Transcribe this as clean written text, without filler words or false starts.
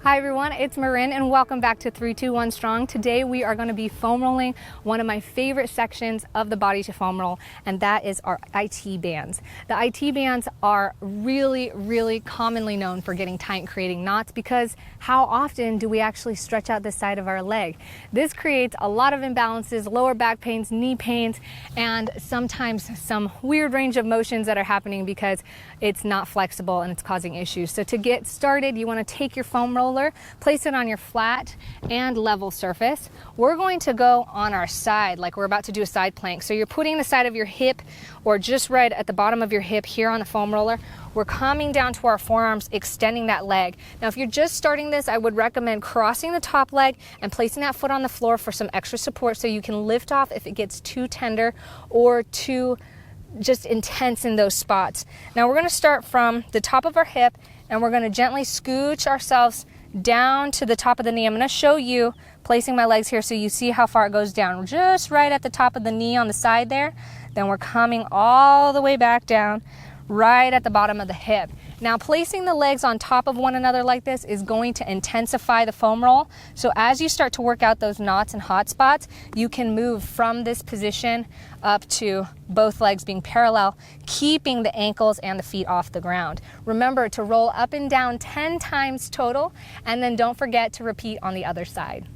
Hi everyone, it's Marin and welcome back to 321 Strong. Today we are going to be foam rolling one of my favorite sections of the body to foam roll, and that is our IT bands. The IT bands are really commonly known for getting tight and creating knots because how often do we actually stretch out the side of our leg? This creates a lot of imbalances, lower back pains, knee pains, and sometimes some weird range of motions that are happening because it's not flexible and it's causing issues. So to get started, you want to take your foam roller, place it on your flat and level surface. We're going to go on our side like we're about to do a side plank. So you're putting the side of your hip or just right at the bottom of your hip here on the foam roller. We're coming down to our forearms, extending that leg. Now, if you're just starting this, I would recommend crossing the top leg and placing that foot on the floor for some extra support so you can lift off if it gets too tender or too just intense in those spots. Now we're going to start from the top of our hip and we're going to gently scooch ourselves down to the top of the knee. I'm going to show you placing my legs here so you see how far it goes down. Just right at the top of the knee on the side there. Then we're coming all the way back down right at the bottom of the hip. Now placing the legs on top of one another like this is going to intensify the foam roll. So as you start to work out those knots and hot spots, you can move from this position up to both legs being parallel, keeping the ankles and the feet off the ground. Remember to roll up and down 10 times total, and then don't forget to repeat on the other side.